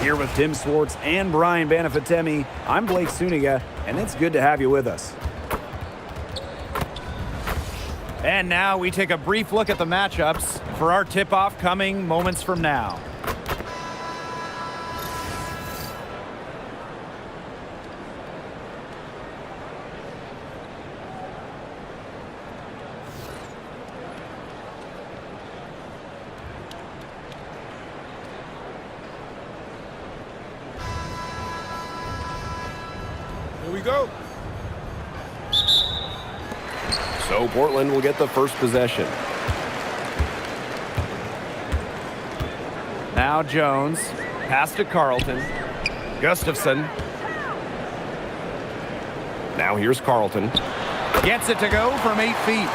Here with Tim Swartz and Brian Banafitemi, I'm Blake Suniga, and it's good to have you with us. And now we take a brief look at the matchups for our tip-off coming moments from now. Here we go. So Portland will get the first possession. Now Jones, pass to Carlton. Gustafson Now here's Carlton. gets it to go from 8 feet.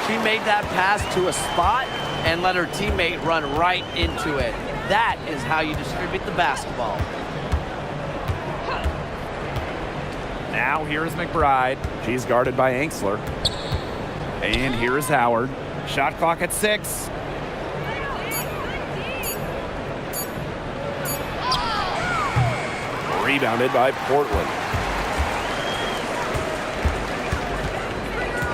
She made that pass to a spot and let her teammate run right into it. That is how you distribute the basketball. Now here's McBride. She's guarded by Anxler. And here is Howard. Shot clock at 6. Rebounded by Portland.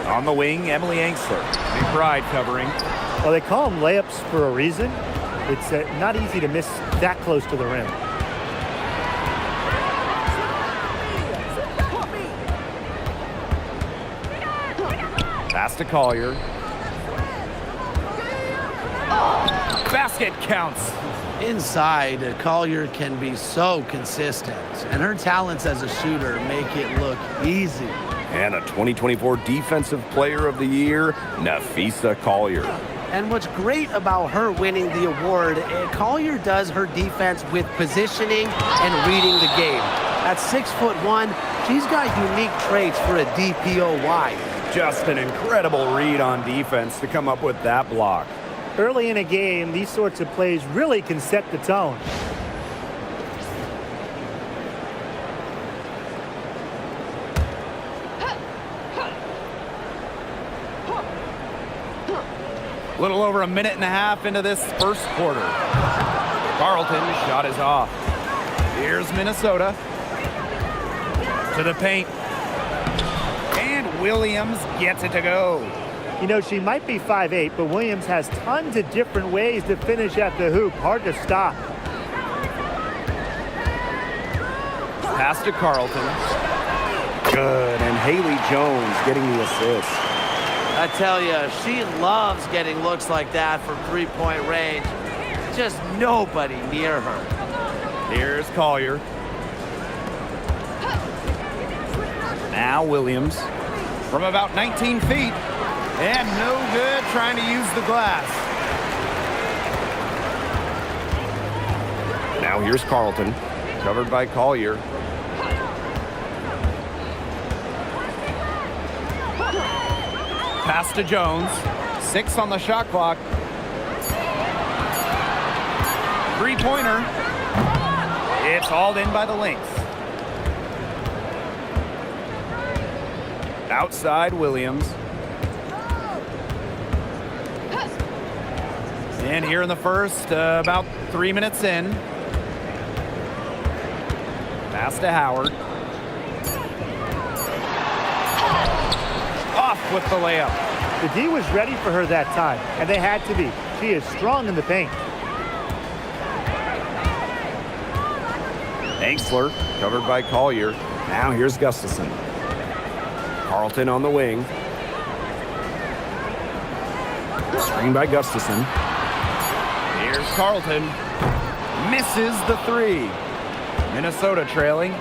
On the wing, Emily Anxler. McBride covering. Well, they call them layups for a reason. It's not easy to miss that close to the rim. Pass to Collier. Basket counts. Inside, Collier can be so consistent, and her talents as a shooter make it look easy. And a 2024 Defensive Player of the Year, Nafisa Collier. And what's great about her winning the award, Collier does her defense with positioning and reading the game. At 6'1", she's got unique traits for a DPOY. Just an incredible read on defense to come up with that block. Early in a game, these sorts of plays really can set the tone. A little over a minute and a half into this first quarter. Carlton's shot is off. Here's Minnesota. To the paint. And Williams gets it to go. You know, she might be 5'8", but Williams has tons of different ways to finish at the hoop. Hard to stop. Pass to Carlton. Good, and Haley Jones getting the assist. I tell you, she loves getting looks like that from three-point range. Just nobody near her. Here's Collier. Now Williams from about 19 feet. And no good trying to use the glass. Now here's Carlton. Covered by Collier. Pass to Jones. 6 on the shot clock. Three-pointer. It's hauled in by the Lynx. Outside Williams. And here in the first, about 3 minutes in. Pass to Howard. Off with the layup. The D was ready for her that time, and they had to be. She is strong in the paint. Anxler covered by Collier. Now here's Gustafson. Carlton on the wing. Screen by Gustafson. Here's Carlton. Misses the 3. Minnesota trailing.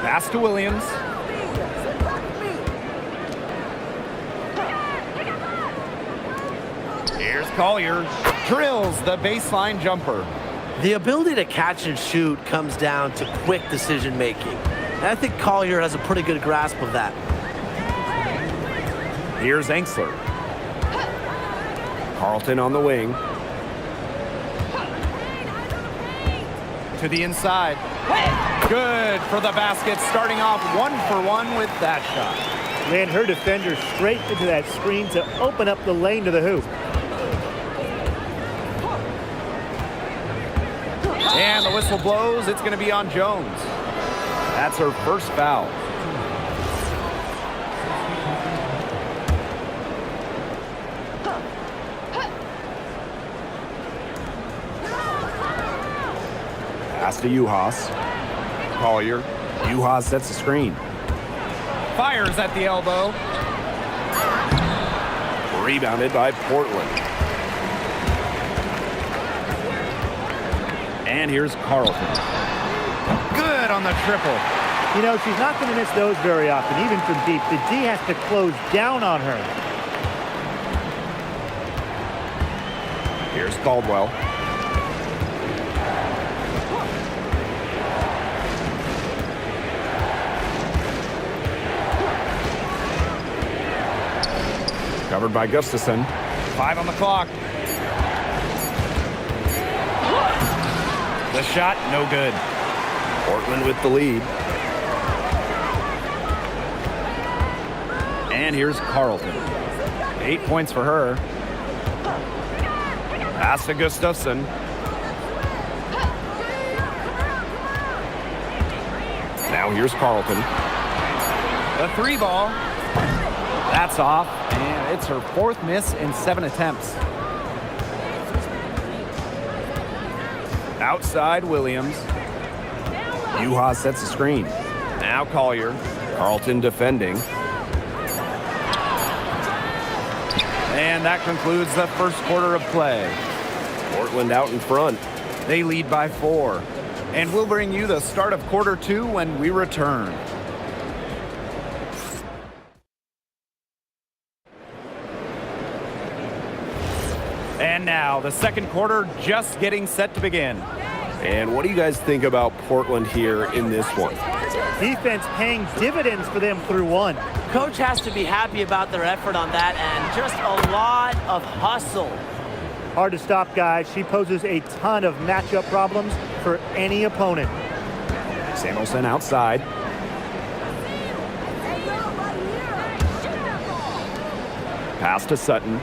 Pass to Williams. Here's Collier. Drills the baseline jumper. The ability to catch and shoot comes down to quick decision making. And I think Collier has a pretty good grasp of that. Here's Anxler. Carlton on the wing. To the inside. Good for the basket, starting off 1-for-1 with that shot. Ran her defender straight into that screen to open up the lane to the hoop. And the whistle blows. It's going to be on Jones. That's her first foul. Pass to Uhas. Collier. Uhas sets the screen. Fires at the elbow. Rebounded by Portland. And here's Carlton. Good on the triple. You know, she's not going to miss those very often, even from deep. The D has to close down on her. Here's Caldwell. Covered by Gustafson. 5 on the clock. The shot, no good. Portland with the lead. And here's Carlton. 8 points for her. Pass to Gustafson. Now here's Carlton. The 3 ball. That's off, and it's her 4th miss in 7 attempts. Outside Williams. Uhas sets the screen. Now Collier. Carlton defending. And that concludes the first quarter of play. Portland out in front. They lead by 4. And we'll bring you the start of quarter 2 when we return. And now, the second quarter just getting set to begin. And what do you guys think about Portland here in this one? Defense paying dividends for them through 1. Coach has to be happy about their effort on that and just a lot of hustle. Hard to stop, guys. She poses a ton of matchup problems for any opponent. Samuelson outside. Pass to Sutton.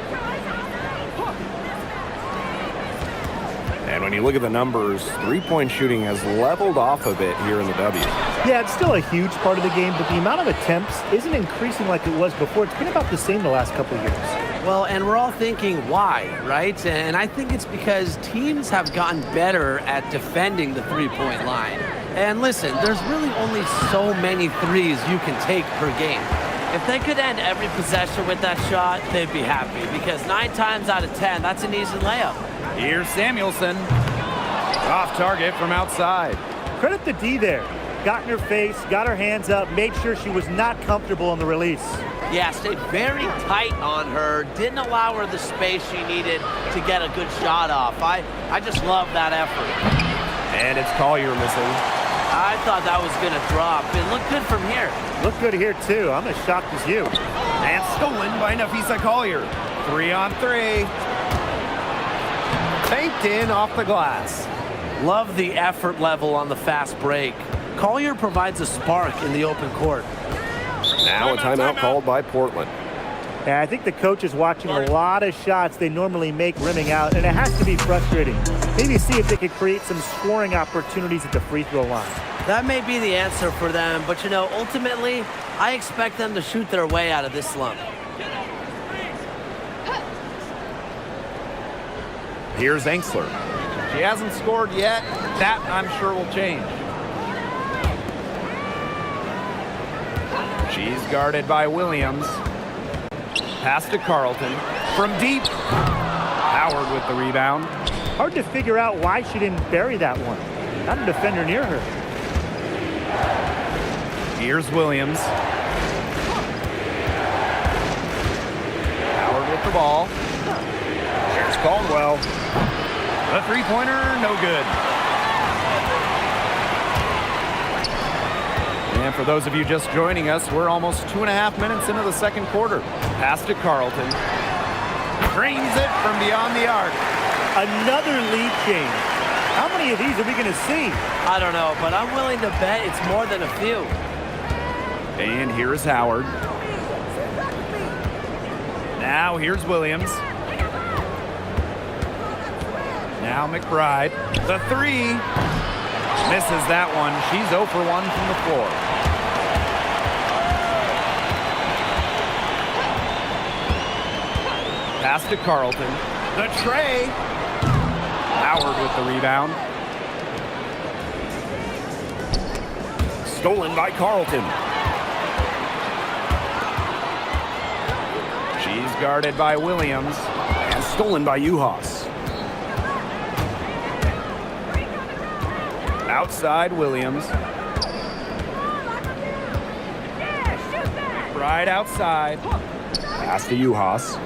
And when you look at the numbers, three-point shooting has leveled off a bit here in the W. Yeah, it's still a huge part of the game, but the amount of attempts isn't increasing like it was before. It's been about the same the last couple of years. Well, and we're all thinking why, right? And I think it's because teams have gotten better at defending the three-point line. And listen, there's really only so many threes you can take per game. If they could end every possession with that shot, they'd be happy because 9 times out of 10, that's an easy layup. Here's Samuelson. Off target from outside. Credit the D there. Got in her face, got her hands up, made sure she was not comfortable on the release. Yeah, stayed very tight on her, didn't allow her the space she needed to get a good shot off. I just love that effort. And it's Collier missing. I thought that was going to drop. It looked good from here. Look good here, too. I'm as shocked as you. And stolen by Nafisa Collier. 3 on 3. Faked in off the glass. Love the effort level on the fast break. Collier provides a spark in the open court. Now a timeout called by Portland. Yeah, I think the coach is watching a lot of shots they normally make rimming out, and it has to be frustrating. Maybe see if they could create some scoring opportunities at the free throw line. That may be the answer for them, but you know, ultimately, I expect them to shoot their way out of this slump. Here's Enksler. She hasn't scored yet. That, I'm sure, will change. She's guarded by Williams. Pass to Carlton. From deep. Howard with the rebound. Hard to figure out why she didn't bury that one. Not a defender near her. Here's Williams. Howard with the ball. Here's Caldwell. The three-pointer, no good. And for those of you just joining us, we're almost 2.5 minutes into the second quarter. Pass to Carlton. Drains it from beyond the arc. Another lead change. How many of these are we going to see? I don't know, but I'm willing to bet it's more than a few. And here's Howard. Now here's Williams. Now McBride. The 3. Misses that one. She's 0 for 1 from the floor. Pass to Carlton. The tray. Howard with the rebound. Stolen by Carlton. She's guarded by Williams. And stolen by Uhas. Outside Williams. Right outside. Pass to Uhas.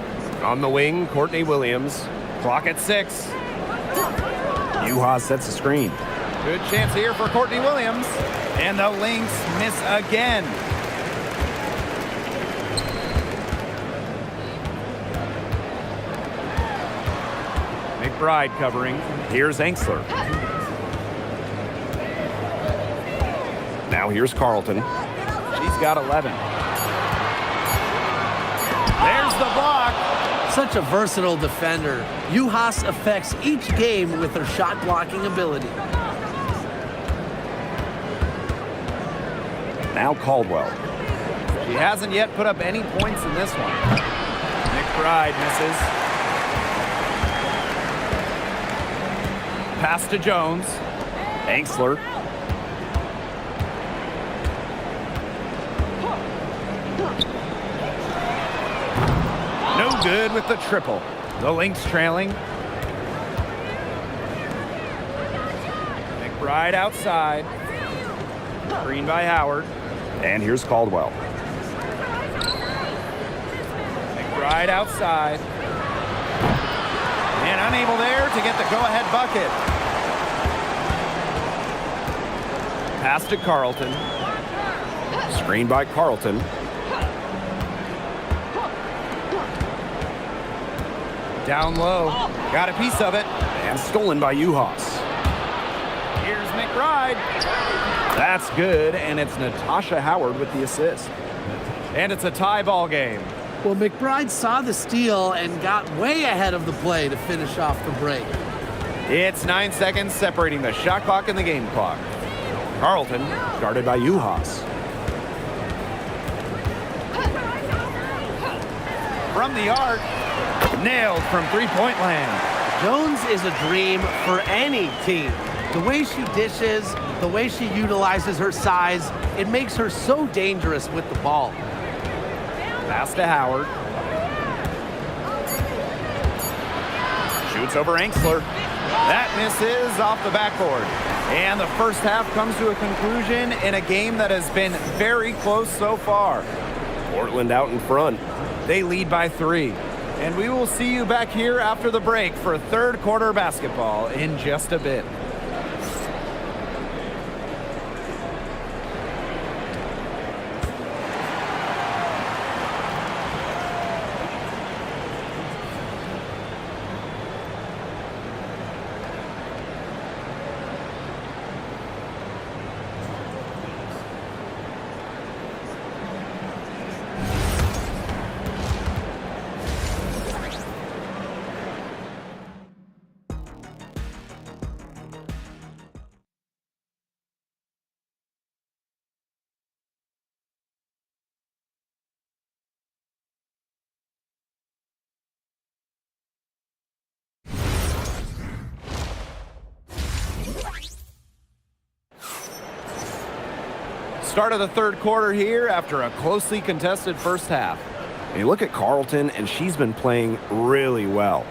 On the wing, Courtney Williams. Clock at 6. Uhas sets the screen. Good chance here for Courtney Williams. And the Lynx miss again. McBride covering. Here's Enksler. Now here's Carlton. She's got 11. There's the block. Such a versatile defender. Uhas affects each game with her shot blocking ability. Now Caldwell. She hasn't yet put up any points in this one. McBride misses. Pass to Jones. Enksler. No good with the triple. The Lynx trailing. McBride outside. Screen by Howard. And here's Caldwell. McBride outside. And unable there to get the go-ahead bucket. Pass to Carlton. Screen by Carlton. Down low. Got a piece of it. And stolen by Uhas. Here's McBride. That's good, and it's Natasha Howard with the assist. And it's a tie ball game. Well, McBride saw the steal and got way ahead of the play to finish off the break. It's 9 seconds separating the shot clock and the game clock. Carlton Guarded by Uhas. from the arc. Nailed from three-point land. Jones is a dream for any team. The way she dishes, the way she utilizes her size, it makes her so dangerous with the ball. Pass to Howard. Shoots over Enksler. That misses off the backboard. And the first half comes to a conclusion in a game that has been very close so far. Portland out in front. They lead by 3. And we will see you back here after the break for third quarter basketball in just a bit. Start of the third quarter here after a closely contested first half. And you look at Carlton, and she's been playing really well.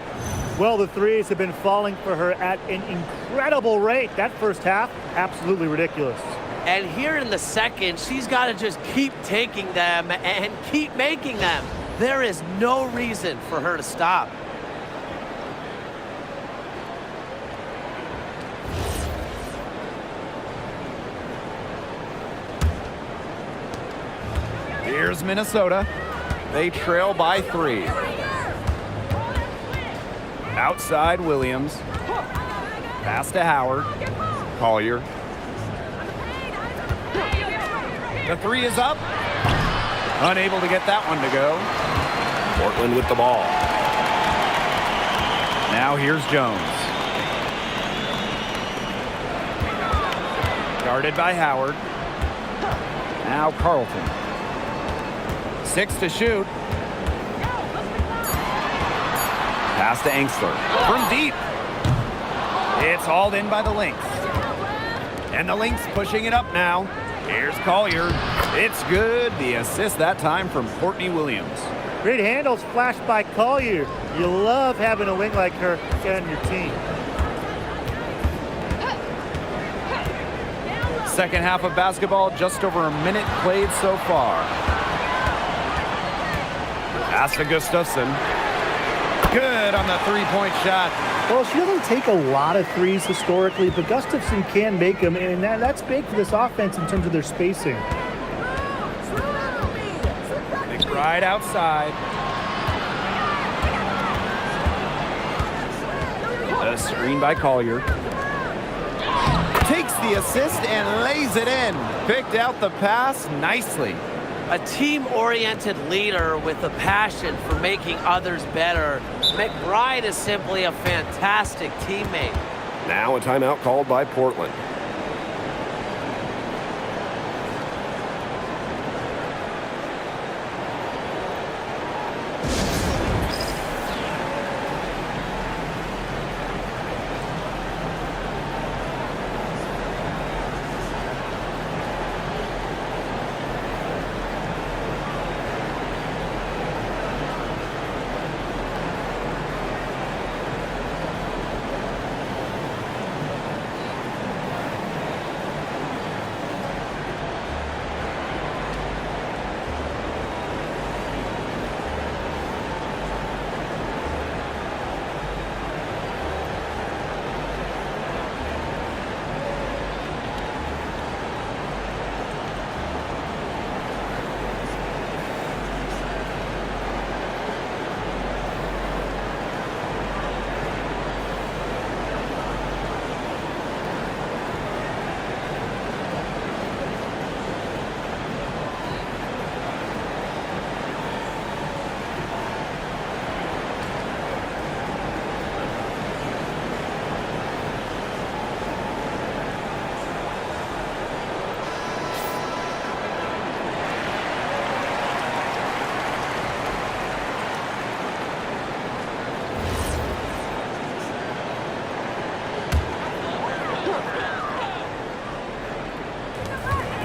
Well, the threes have been falling for her at an incredible rate. That first half, absolutely ridiculous. And here in the second, she's got to just keep taking them and keep making them. There is no reason for her to stop. Here's Minnesota. They trail by 3. Outside Williams. Pass to Howard. Collier. The 3 is up. Unable to get that one to go. Portland with the ball. Now here's Jones. Guarded by Howard. Now Carlton. 6 to shoot. Pass to Angstler. From deep. It's hauled in by the Lynx. And the Lynx pushing it up now. Here's Collier. It's good. The assist that time from Courtney Williams. Great handles flashed by Collier. You love having a wing like her on your team. Second half of basketball, just over a minute played so far. Pass to Gustafson. Good on the three-point shot. Well, she doesn't take a lot of threes historically, but Gustafson can make them, and that's big for this offense in terms of their spacing. McBride outside. A screen by Collier. Takes the assist and lays it in. Picked out the pass nicely. A team-oriented leader with a passion for making others better. McBride is simply a fantastic teammate. Now a timeout called by Portland.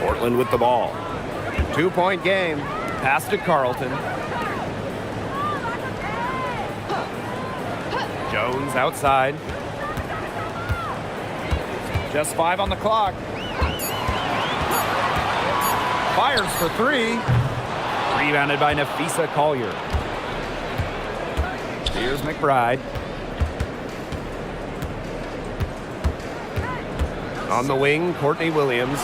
Portland with the ball. 2-point game. Pass to Carlton. Jones outside. Just 5 on the clock. Fires for 3. Rebounded by Nafisa Collier. Here's McBride. On the wing, Courtney Williams.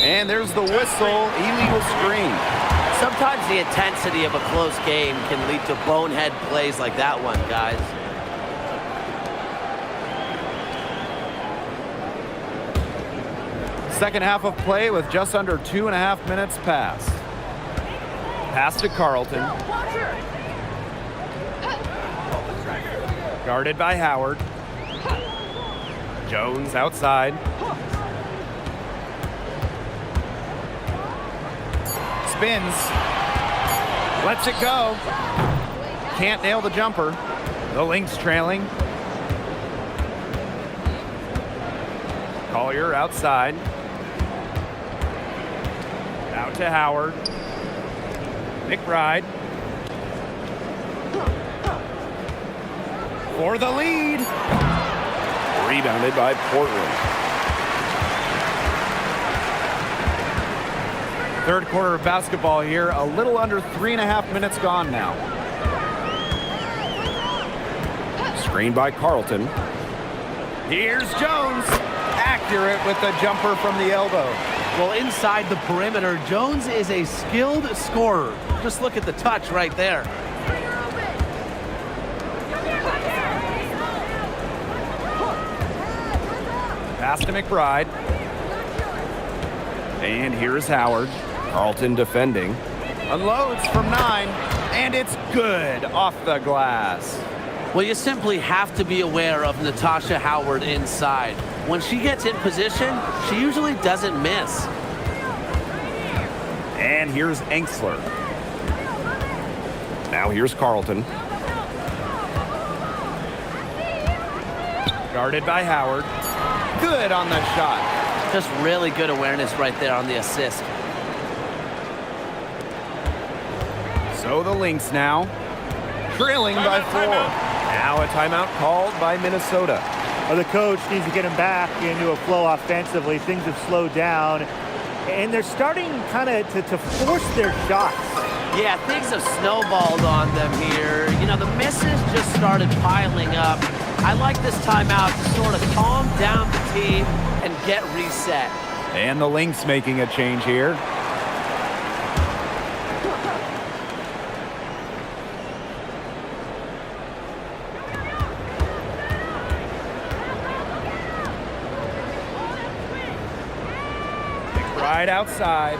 And there's the whistle. Illegal screen. Sometimes the intensity of a close game can lead to bonehead plays like that one, guys. Second half of play with just under 2.5 minutes passed. Pass to Carlton. Guarded by Howard. Jones outside. Spins. Lets it go. Can't nail the jumper. The Lynx trailing. Collier outside. Out to Howard. McBride. For the lead. Rebounded by Portland. Third quarter of basketball here. A little under 3.5 minutes gone now. Screened by Carlton. Here's Jones. Accurate with the jumper from the elbow. Well, inside the perimeter, Jones is a skilled scorer. Just look at the touch right there. Pass to McBride. And here's Howard. Carlton defending. Unloads from 9. And it's good off the glass. Well, you simply have to be aware of Natasha Howard inside. When she gets in position, she usually doesn't miss. And here's Engsler. Now here's Carlton. Guarded by Howard. Good on the shot. Just really good awareness right there on the assist. So the Lynx now, trailing by 4. Now a timeout called by Minnesota. Well, the coach needs to get him back into a flow offensively. Things have slowed down, and they're starting kind of to force their shots. Yeah, things have snowballed on them here. You know, the misses just started piling up. I like this timeout to sort of calm down the team and get reset. And the Lynx making a change here. Right outside.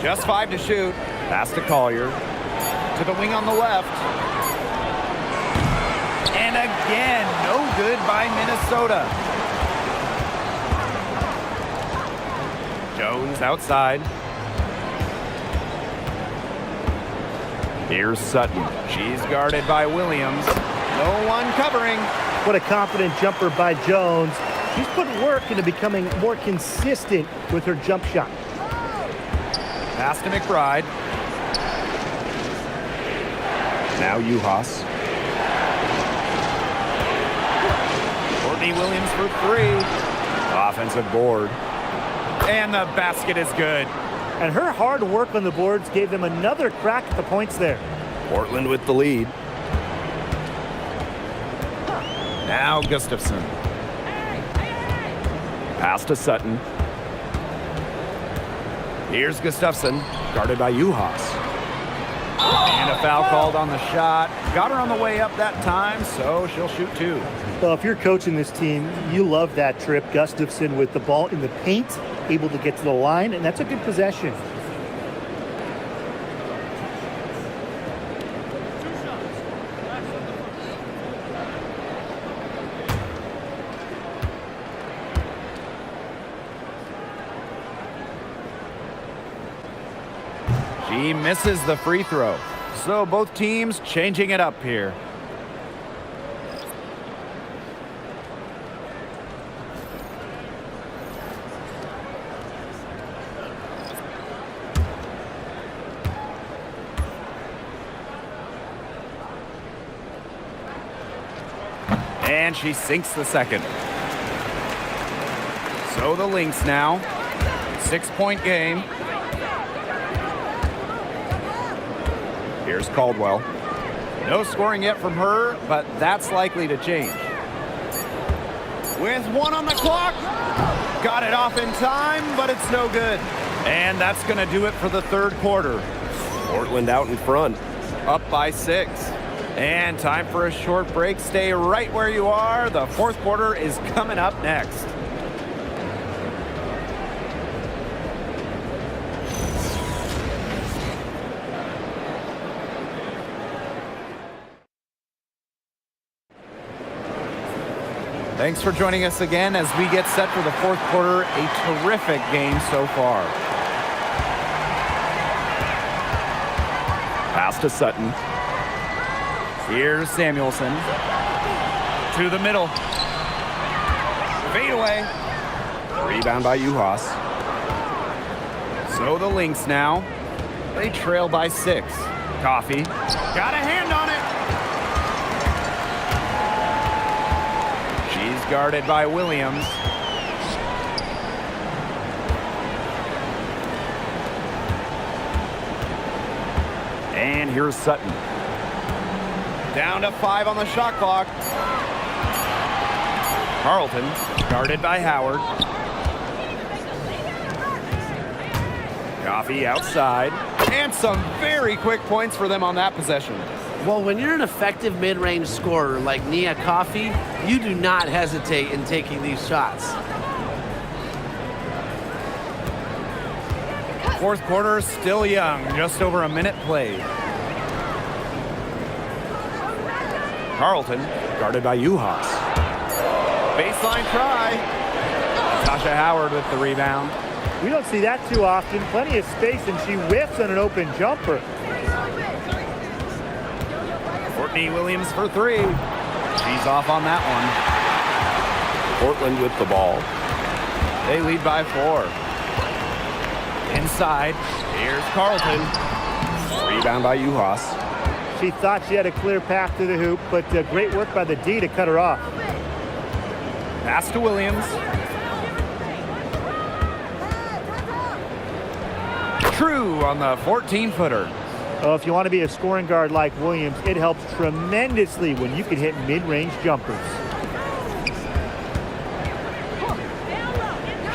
Just 5 to shoot. Pass to Collier. To the wing on the left. And again, no good by Minnesota. Jones outside. Here's Sutton. She's guarded by Williams. No one covering. What a confident jumper by Jones. She's put work into becoming more consistent with her jump shot. Pass to McBride. Now Uhas. Courtney Williams for 3. Offensive board. And the basket is good. And her hard work on the boards gave them another crack at the points there. Portland with the lead. Now Gustafson. Pass to Sutton. Here's Gustafson. Guarded by Uhas. And a foul called on the shot. Got her on the way up that time, so she'll shoot 2. Well, if you're coaching this team, you love that trip. Gustafson with the ball in the paint, able to get to the line, and that's a good possession. She misses the free throw. So both teams changing it up here. And she sinks the second. So the Lynx now. 6-point game. Here's Caldwell. No scoring yet from her, but that's likely to change. With 1 on the clock. Got it off in time, but it's no good. And that's going to do it for the third quarter. Portland out in front. Up by 6. And time for a short break. Stay right where you are. The fourth quarter is coming up next. Thanks for joining us again as we get set for the fourth quarter. A terrific game so far. Pass to Sutton. Here's Samuelson. To the middle. Fade away. Rebound by Uhas. So the Lynx now. They trail by 6. Coffee. Got a hand on it. She's guarded by Williams. And here's Sutton. Down to 5 on the shot clock. Carlton, guarded by Howard. Coffee outside. And some very quick points for them on that possession. Well, when you're an effective mid-range scorer like Nia Coffey, you do not hesitate in taking these shots. Fourth quarter still young, just over a minute played. Carlton guarded by Uhas. Baseline try. Tasha Howard with the rebound. We don't see that too often. Plenty of space, and she whiffs on an open jumper. Courtney Williams for three. She's off on that one. Portland with the ball. They lead by 4. Inside, here's Carlton. Rebound by Uhas. She thought she had a clear path to the hoop, but great work by the D to cut her off. Pass to Williams. True on the 14-footer. Oh, if you want to be a scoring guard like Williams, it helps tremendously when you can hit mid-range jumpers.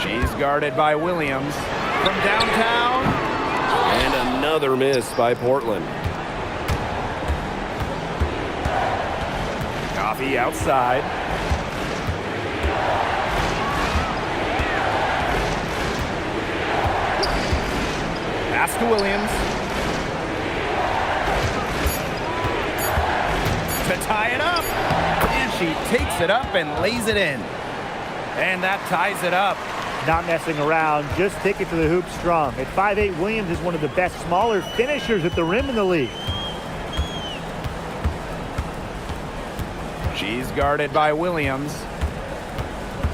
She's guarded by Williams from downtown. And another miss by Portland. Coffee outside. Pass to Williams. To tie it up. And she takes it up and lays it in. And that ties it up. Not messing around, just take it to the hoop strong. At 5'8", Williams is one of the best smaller finishers at the rim in the league. She's guarded by Williams.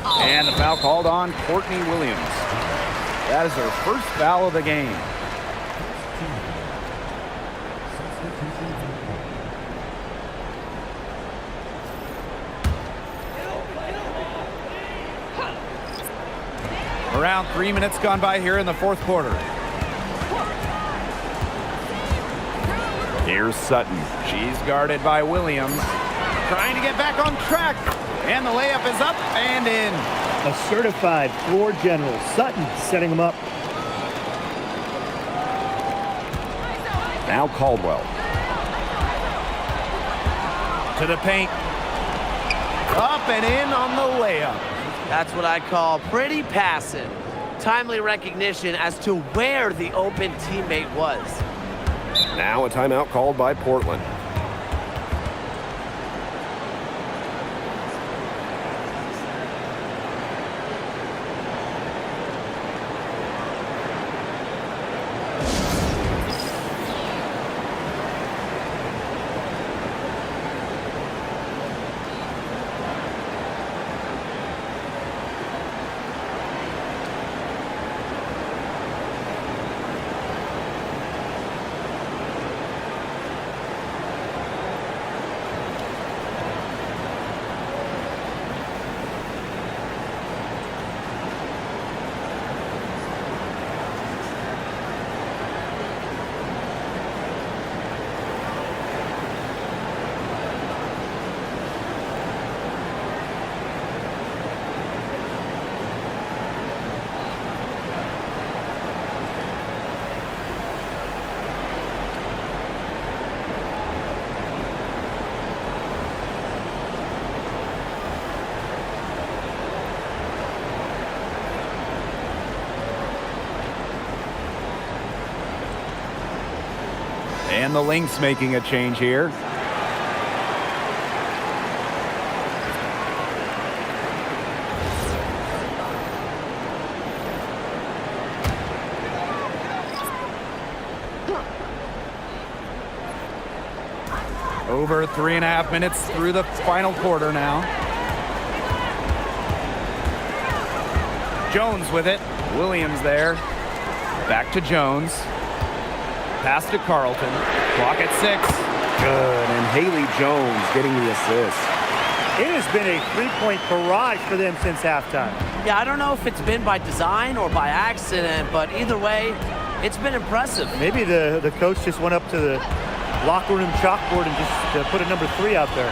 And the foul called on Courtney Williams. That is her first foul of the game. Around 3 minutes gone by here in the fourth quarter. Here's Sutton. She's guarded by Williams. Trying to get back on track. And the layup is up and in. A certified floor general. Sutton setting him up. Now Caldwell. To the paint. Up and in on the layup. That's what I call pretty passive. Timely recognition as to where the open teammate was. Now a timeout called by Portland. And the Lynx making a change here. Over 3.5 minutes through the final quarter now. Jones with it. Williams there. Back to Jones. Pass to Carlton. Clock at 6. Good, and Haley Jones getting the assist. It has been a three-point barrage for them since halftime. Yeah, I don't know if it's been by design or by accident, but either way, it's been impressive. Maybe the coach just went up to the locker room chalkboard and just put a number 3 out there.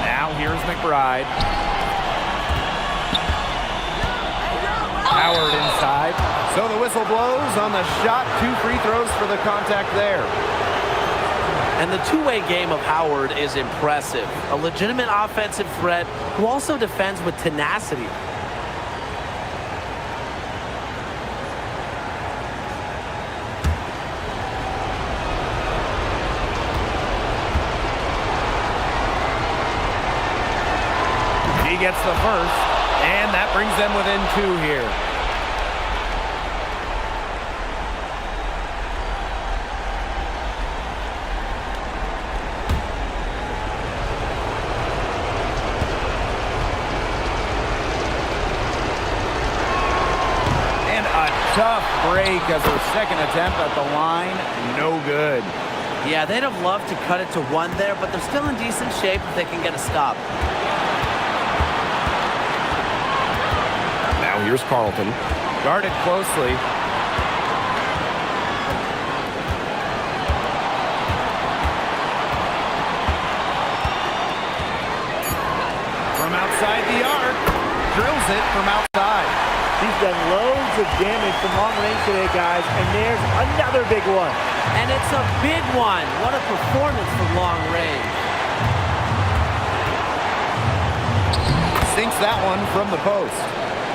Now here's McBride. Howard inside. So the whistle blows on the shot. 2 free throws for the contact there. And the two-way game of Howard is impressive. A legitimate offensive threat who also defends with tenacity. He gets the first, and that brings them within 2 here. Tough break as her second attempt at the line. No good. Yeah, they'd have loved to cut it to 1 there, but they're still in decent shape if they can get a stop. Now here's Carlton. Guarded closely. From outside the arc. Drills it from outside. She's done loads of damage from long range today, guys, and there's another big one. And it's a big one. What a performance from long range. Sinks that one from the post.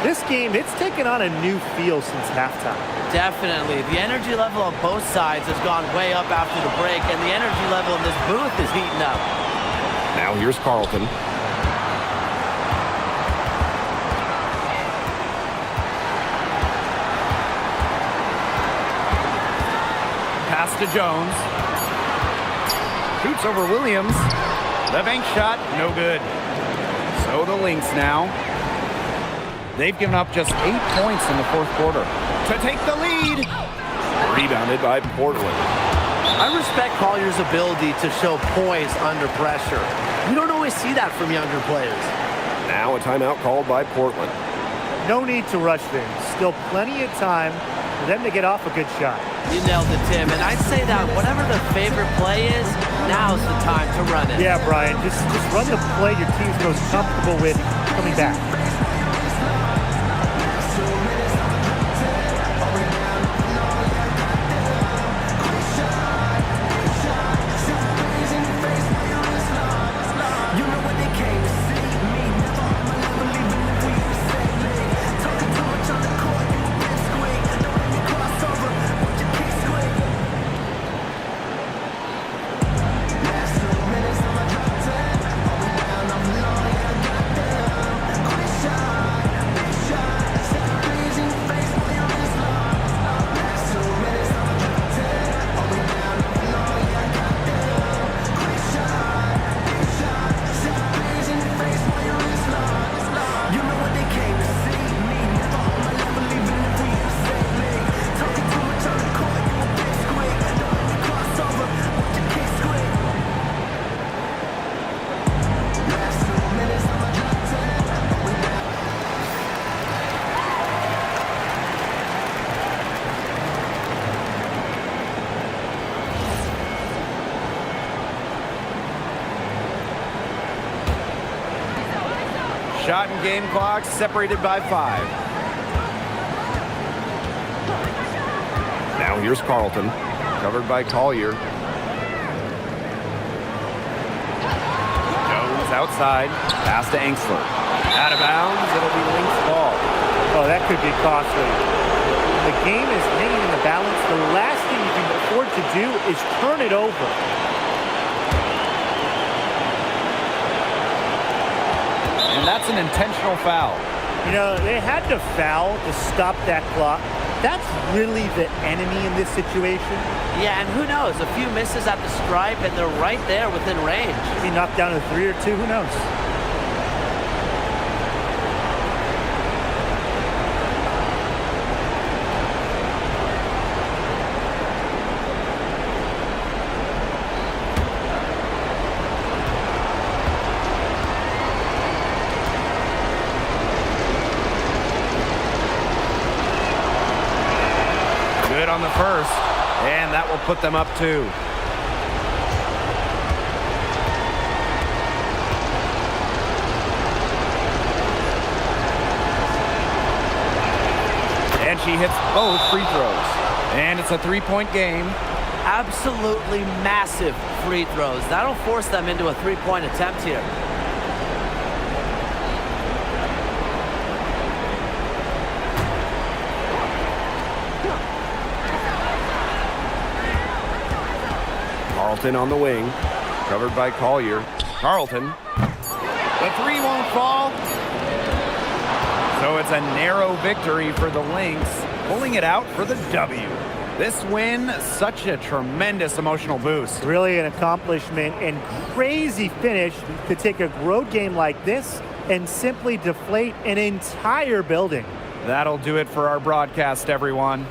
This game, it's taken on a new feel since halftime. Definitely. The energy level on both sides has gone way up after the break, and the energy level in this booth is heating up. Now here's Carlton. Pass to Jones. Shoots over Williams. The bank shot, no good. So the Lynx now. They've given up just 8 points in the 4th quarter to take the lead. Rebounded by Portland. I respect Collier's ability to show poise under pressure. You don't always see that from younger players. Now a timeout called by Portland. No need to rush things. Still plenty of time for them to get off a good shot. You nailed it, Tim. And I'd say that whatever their favorite play is, now's the time to run it. Yeah, Brian, just run the play your team's most comfortable with coming back. Shot and game clock separated by 5. Now here's Carlton. Covered by Collier. Jones outside. Pass to Angsler. Out of bounds. It'll be Lynx ball. Oh, that could be costly. The game is hanging in the balance. The last thing you can afford to do is turn it over. And that's an intentional foul. You know, they had to foul to stop that clock. That's really the enemy in this situation. Yeah, and who knows? A few misses at the stripe, and they're right there within range. Maybe knocked down to 3 or 2, who knows? Good on the first, and that will put them up 2. And she hits both free throws. And it's a 3-point game. Absolutely massive free throws. That'll force them into a 3-point attempt here. Carlton on the wing. Covered by Collier. Carlton. The three won't fall. So it's a narrow victory for the Lynx, pulling it out for the W. This win, such a tremendous emotional boost. Really an accomplishment and crazy finish to take a road game like this and simply deflate an entire building. That'll do it for our broadcast, everyone.